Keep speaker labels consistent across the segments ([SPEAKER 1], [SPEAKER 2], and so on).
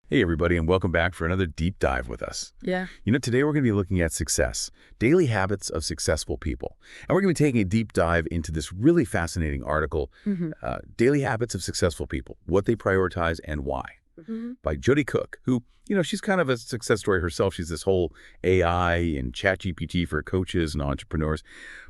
[SPEAKER 1] Hey, everybody, and welcome back for another deep dive with us.
[SPEAKER 2] Yeah.
[SPEAKER 1] Today we're going to be looking at success, daily habits of successful people. And we're going to be taking a deep dive into this really fascinating article,
[SPEAKER 2] hmm
[SPEAKER 1] Daily Habits of Successful People, What They Prioritize and Why,
[SPEAKER 2] hmm
[SPEAKER 1] by Jody Cook, who, she's kind of a success story herself. She's this whole AI and ChatGPT for coaches and entrepreneurs.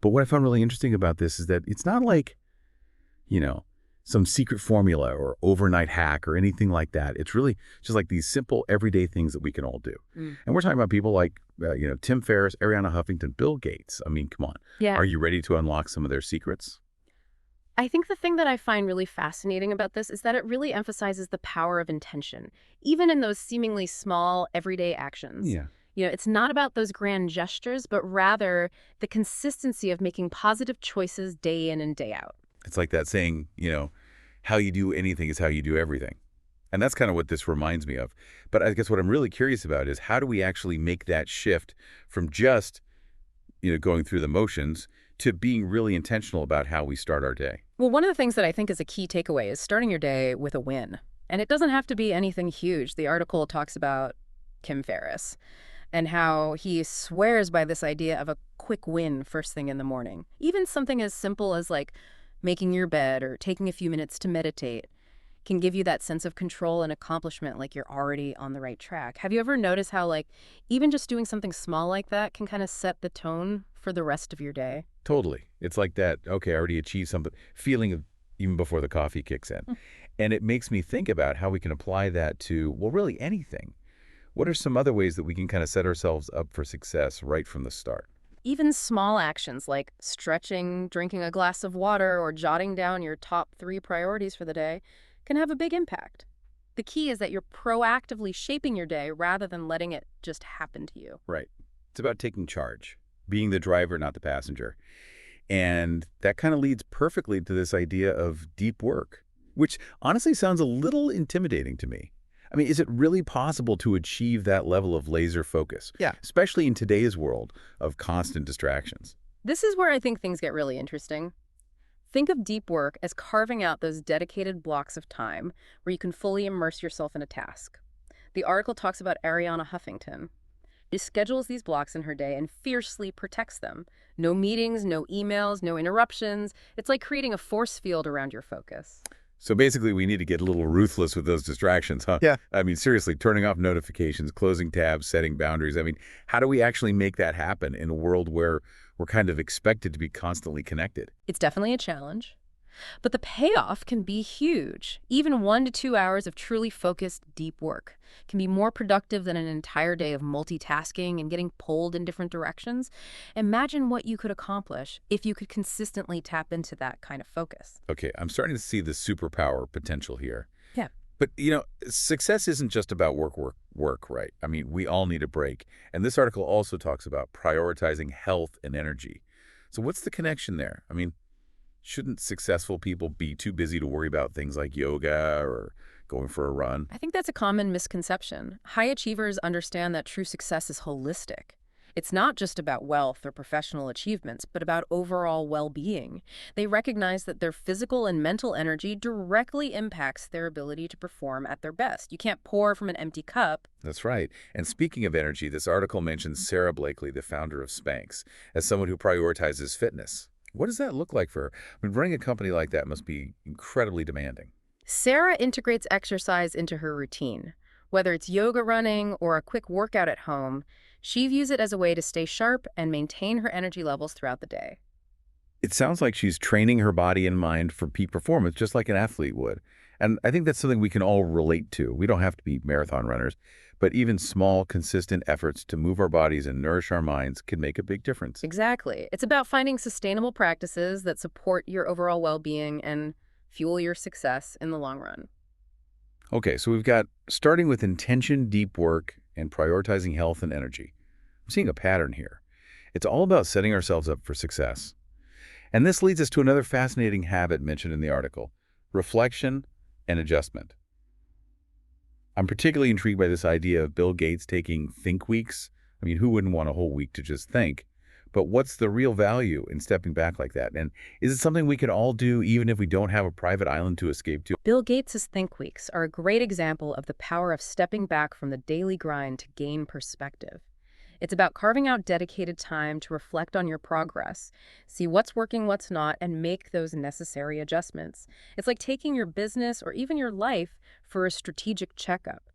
[SPEAKER 1] But what I found really interesting about this is that it's not like, you know, some secret formula or overnight hack or anything like that. It's really just like these simple everyday things that we can all do.
[SPEAKER 2] Mm.
[SPEAKER 1] And we're talking about people like, Tim Ferriss, Arianna Huffington, Bill Gates. I mean, come on.
[SPEAKER 2] Yeah.
[SPEAKER 1] Are you ready to unlock some of their secrets?
[SPEAKER 2] I think the thing that I find really fascinating about this is that it really emphasizes the power of intention, even in those seemingly small, everyday actions.
[SPEAKER 1] Yeah.
[SPEAKER 2] It's not about those grand gestures, but rather the consistency of making positive choices day in and day out.
[SPEAKER 1] It's like that saying, how you do anything is how you do everything. And that's kind of what this reminds me of. But I guess what I'm really curious about is how do we actually make that shift from just, going through the motions to being really intentional about how we start our day?
[SPEAKER 2] Well, one of the things that I think is a key takeaway is starting your day with a win. And it doesn't have to be anything huge. The article talks about Tim Ferriss and how he swears by this idea of a quick win first thing in the morning. Even something as simple as like making your bed or taking a few minutes to meditate can give you that sense of control and accomplishment, like you're already on the right track. Have you ever noticed how like even just doing something small like that can kind of set the tone for the rest of your day?
[SPEAKER 1] Totally. It's like that, okay, I already achieved something, feeling of even before the coffee kicks in. And it makes me think about how we can apply that to, well, really anything. What are some other ways that we can kind of set ourselves up for success right from the start?
[SPEAKER 2] Even small actions like stretching, drinking a glass of water, or jotting down your top 3 priorities for the day can have a big impact. The key is that you're proactively shaping your day rather than letting it just happen to you.
[SPEAKER 1] Right. It's about taking charge, being the driver, not the passenger. And that kind of leads perfectly to this idea of deep work, which honestly sounds a little intimidating to me. I mean, is it really possible to achieve that level of laser focus? Yeah. Especially in today's world of constant distractions.
[SPEAKER 2] This is where I think things get really interesting. Think of deep work as carving out those dedicated blocks of time where you can fully immerse yourself in a task. The article talks about Arianna Huffington. She schedules these blocks in her day and fiercely protects them. No meetings, no emails, no interruptions. It's like creating a force field around your focus.
[SPEAKER 1] So basically, we need to get a little ruthless with those distractions, huh?
[SPEAKER 3] Yeah.
[SPEAKER 1] I mean, seriously, turning off notifications, closing tabs, setting boundaries. I mean, how do we actually make that happen in a world where we're kind of expected to be constantly connected?
[SPEAKER 2] It's definitely a challenge, but the payoff can be huge. Even 1 to 2 hours of truly focused, deep work can be more productive than an entire day of multitasking and getting pulled in different directions. Imagine what you could accomplish if you could consistently tap into that kind of focus.
[SPEAKER 1] Okay, I'm starting to see the superpower potential here.
[SPEAKER 2] Yeah.
[SPEAKER 1] But, success isn't just about work, work, work, right? I mean, we all need a break. And this article also talks about prioritizing health and energy. So what's the connection there? I mean, shouldn't successful people be too busy to worry about things like yoga or going for a run?
[SPEAKER 2] I think that's a common misconception. High achievers understand that true success is holistic. It's not just about wealth or professional achievements, but about overall well-being. They recognize that their physical and mental energy directly impacts their ability to perform at their best. You can't pour from an empty cup.
[SPEAKER 1] That's right. And speaking of energy, this article mentions Sarah Blakely, the founder of Spanx, as someone who prioritizes fitness. What does that look like for her? I mean, running a company like that must be incredibly demanding.
[SPEAKER 2] Sarah integrates exercise into her routine. Whether it's yoga running or a quick workout at home, she views it as a way to stay sharp and maintain her energy levels throughout the day.
[SPEAKER 1] It sounds like she's training her body and mind for peak performance, just like an athlete would. And I think that's something we can all relate to. We don't have to be marathon runners, but even small, consistent efforts to move our bodies and nourish our minds can make a big difference.
[SPEAKER 2] Exactly. It's about finding sustainable practices that support your overall well-being and fuel your success in the long run.
[SPEAKER 1] Okay, so we've got starting with intention, deep work, and prioritizing health and energy. I'm seeing a pattern here. It's all about setting ourselves up for success. And this leads us to another fascinating habit mentioned in the article, reflection and adjustment. I'm particularly intrigued by this idea of Bill Gates taking think weeks. I mean, who wouldn't want a whole week to just think? But what's the real value in stepping back like that? And is it something we can all do even if we don't have a private island to escape to?
[SPEAKER 2] Bill Gates' Think Weeks are a great example of the power of stepping back from the daily grind to gain perspective. It's about carving out dedicated time to reflect on your progress, see what's working, what's not, and make those necessary adjustments. It's like taking your business or even your life for a strategic checkup.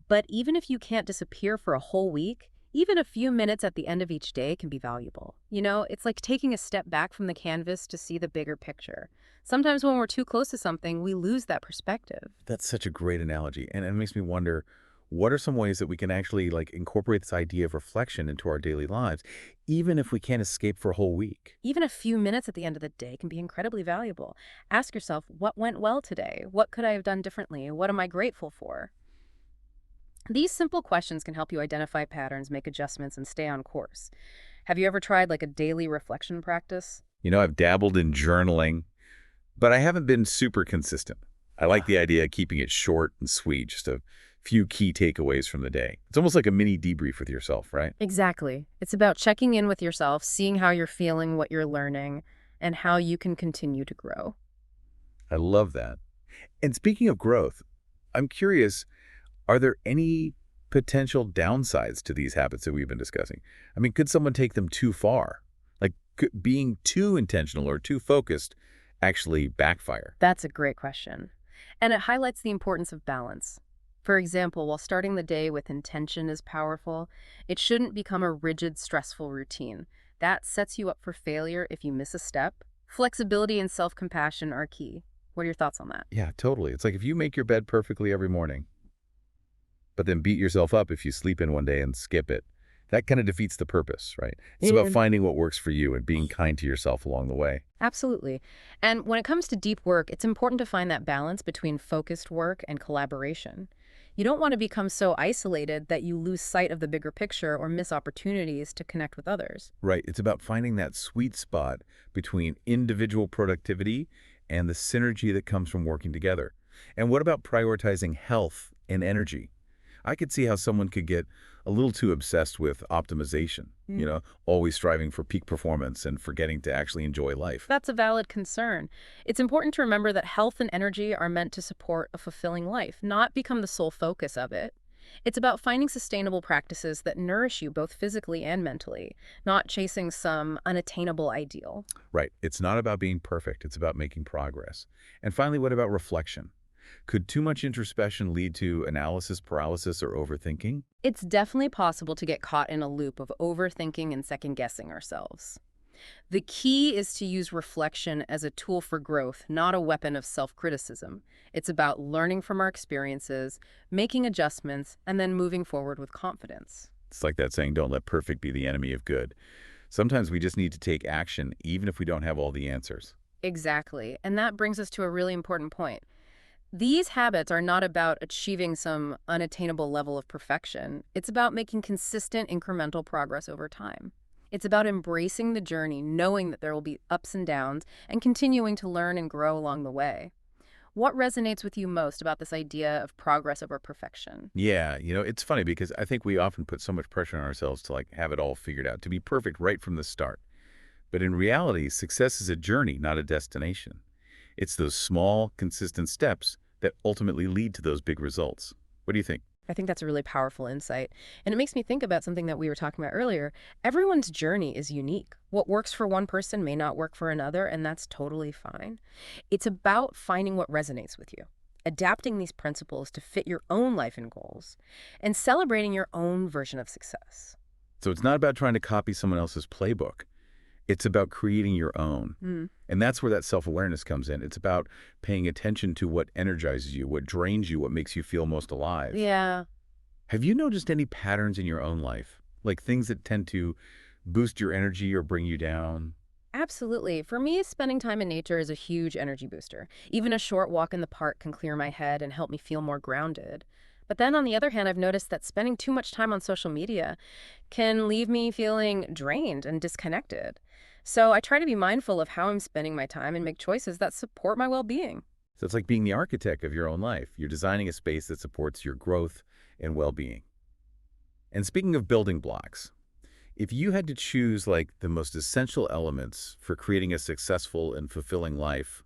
[SPEAKER 2] But even if you can't disappear for a whole week, even a few minutes at the end of each day can be valuable. It's like taking a step back from the canvas to see the bigger picture. Sometimes when we're too close to something, we lose that perspective.
[SPEAKER 1] That's such a great analogy. And it makes me wonder, what are some ways that we can actually incorporate this idea of reflection into our daily lives, even if we can't escape for a whole week?
[SPEAKER 2] Even a few minutes at the end of the day can be incredibly valuable. Ask yourself, what went well today? What could I have done differently? What am I grateful for? These simple questions can help you identify patterns, make adjustments, and stay on course. Have you ever tried a daily reflection practice?
[SPEAKER 1] I've dabbled in journaling, but I haven't been super consistent. I like the idea of keeping it short and sweet, just a few key takeaways from the day. It's almost like a mini debrief with yourself, right?
[SPEAKER 2] Exactly. It's about checking in with yourself, seeing how you're feeling, what you're learning, and how you can continue to grow.
[SPEAKER 1] I love that. And speaking of growth, I'm curious, are there any potential downsides to these habits that we've been discussing? I mean, could someone take them too far? Could being too intentional or too focused actually backfire?
[SPEAKER 2] That's a great question. And it highlights the importance of balance. For example, while starting the day with intention is powerful, it shouldn't become a rigid, stressful routine. That sets you up for failure if you miss a step. Flexibility and self-compassion are key. What are your thoughts on that?
[SPEAKER 1] Yeah, totally. It's like if you make your bed perfectly every morning, but then beat yourself up if you sleep in one day and skip it, that kind of defeats the purpose, right? It's about finding what works for you and being kind to yourself along the way.
[SPEAKER 2] Absolutely. And when it comes to deep work, it's important to find that balance between focused work and collaboration. You don't want to become so isolated that you lose sight of the bigger picture or miss opportunities to connect with others.
[SPEAKER 1] Right. It's about finding that sweet spot between individual productivity and the synergy that comes from working together. And what about prioritizing health and energy? I could see how someone could get a little too obsessed with optimization, always striving for peak performance and forgetting to actually enjoy life.
[SPEAKER 2] That's a valid concern. It's important to remember that health and energy are meant to support a fulfilling life, not become the sole focus of it. It's about finding sustainable practices that nourish you both physically and mentally, not chasing some unattainable ideal.
[SPEAKER 1] Right. It's not about being perfect. It's about making progress. And finally, what about reflection? Could too much introspection lead to analysis paralysis or overthinking?
[SPEAKER 2] It's definitely possible to get caught in a loop of overthinking and second-guessing ourselves. The key is to use reflection as a tool for growth, not a weapon of self-criticism. It's about learning from our experiences, making adjustments, and then moving forward with confidence.
[SPEAKER 1] It's like that saying, don't let perfect be the enemy of good. Sometimes we just need to take action, even if we don't have all the answers.
[SPEAKER 2] Exactly. And that brings us to a really important point. These habits are not about achieving some unattainable level of perfection. It's about making consistent incremental progress over time. It's about embracing the journey, knowing that there will be ups and downs, and continuing to learn and grow along the way. What resonates with you most about this idea of progress over perfection?
[SPEAKER 1] Yeah, it's funny because I think we often put so much pressure on ourselves to have it all figured out, to be perfect right from the start. But in reality, success is a journey, not a destination. It's those small, consistent steps that ultimately lead to those big results. What do you think?
[SPEAKER 2] I think that's a really powerful insight. And it makes me think about something that we were talking about earlier. Everyone's journey is unique. What works for one person may not work for another, and that's totally fine. It's about finding what resonates with you, adapting these principles to fit your own life and goals, and celebrating your own version of success.
[SPEAKER 1] So it's not about trying to copy someone else's playbook. It's about creating your own. And that's where that self-awareness comes in. It's about paying attention to what energizes you, what drains you, what makes you feel most alive.
[SPEAKER 2] Yeah.
[SPEAKER 1] Have you noticed any patterns in your own life? Like things that tend to boost your energy or bring you down?
[SPEAKER 2] Absolutely. For me, spending time in nature is a huge energy booster. Even a short walk in the park can clear my head and help me feel more grounded. But then on the other hand, I've noticed that spending too much time on social media can leave me feeling drained and disconnected. So I try to be mindful of how I'm spending my time and make choices that support my well-being.
[SPEAKER 1] So it's like being the architect of your own life. You're designing a space that supports your growth and well-being. And speaking of building blocks, If you had to choose like the most essential elements for creating a successful and fulfilling life,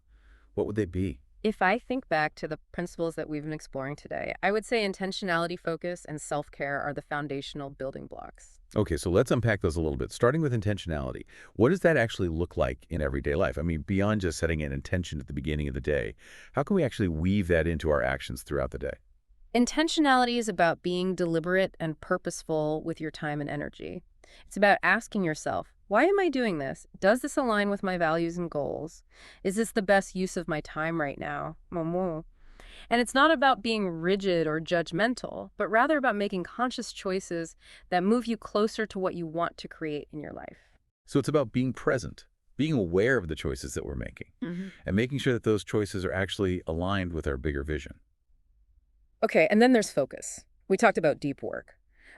[SPEAKER 1] what would they be?
[SPEAKER 2] If I think back to the principles that we've been exploring today, I would say intentionality, focus, and self-care are the foundational building blocks.
[SPEAKER 1] Okay, so let's unpack those a little bit. Starting with intentionality, what does that actually look like in everyday life? I mean, beyond just setting an intention at the beginning of the day, how can we actually weave that into our actions throughout the day?
[SPEAKER 2] Intentionality is about being deliberate and purposeful with your time and energy. It's about asking yourself, why am I doing this? Does this align with my values and goals? Is this the best use of my time right now? Momo. And it's not about being rigid or judgmental, but rather about making conscious choices that move you closer to what you want to create in your life.
[SPEAKER 1] So it's about being present, being aware of the choices that we're making, and making sure that those choices are actually aligned with our bigger vision.
[SPEAKER 2] Okay, and then there's focus. We talked about deep work,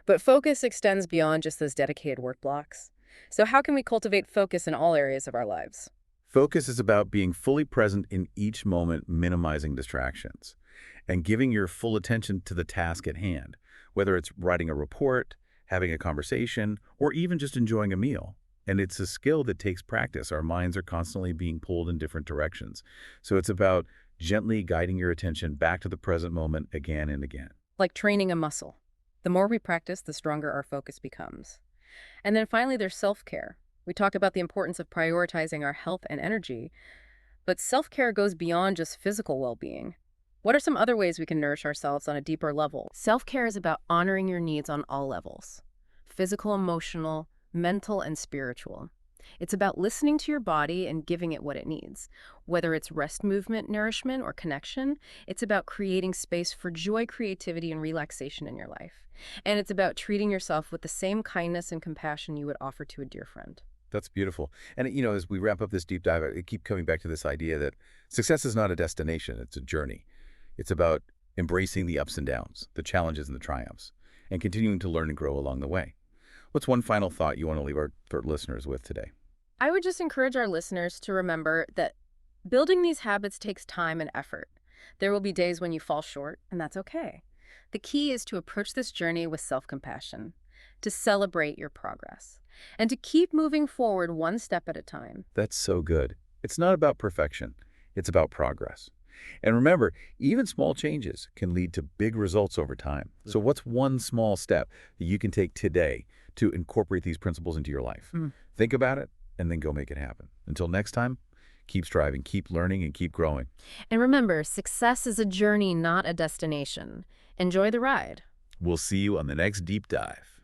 [SPEAKER 2] but focus extends beyond just those dedicated work blocks. So how can we cultivate focus in all areas of our lives?
[SPEAKER 1] Focus is about being fully present in each moment, minimizing distractions, and giving your full attention to the task at hand, whether it's writing a report, having a conversation, or even just enjoying a meal. And it's a skill that takes practice. Our minds are constantly being pulled in different directions. So it's about gently guiding your attention back to the present moment again and again.
[SPEAKER 2] Like training a muscle. The more we practice, the stronger our focus becomes. And then finally, there's self-care. We talk about the importance of prioritizing our health and energy, but self-care goes beyond just physical well-being. What are some other ways we can nourish ourselves on a deeper level? Self-care is about honoring your needs on all levels: physical, emotional, mental, and spiritual. It's about listening to your body and giving it what it needs. Whether it's rest, movement, nourishment, or connection, it's about creating space for joy, creativity, and relaxation in your life. And it's about treating yourself with the same kindness and compassion you would offer to a dear friend.
[SPEAKER 1] That's beautiful. And, you know, as we wrap up this deep dive, I keep coming back to this idea that success is not a destination, it's a journey. It's about embracing the ups and downs, the challenges and the triumphs, and continuing to learn and grow along the way. What's one final thought you want to leave our listeners with today?
[SPEAKER 2] I would just encourage our listeners to remember that building these habits takes time and effort. There will be days when you fall short, and that's okay. The key is to approach this journey with self-compassion, to celebrate your progress, and to keep moving forward one step at a time.
[SPEAKER 1] That's so good. It's not about perfection. It's about progress. And remember, even small changes can lead to big results over time. So what's one small step that you can take today to incorporate these principles into your life? Think about it and then go make it happen. Until next time, keep striving, keep learning, and keep growing.
[SPEAKER 2] And remember, success is a journey, not a destination. Enjoy the ride.
[SPEAKER 1] We'll see you on the next deep dive.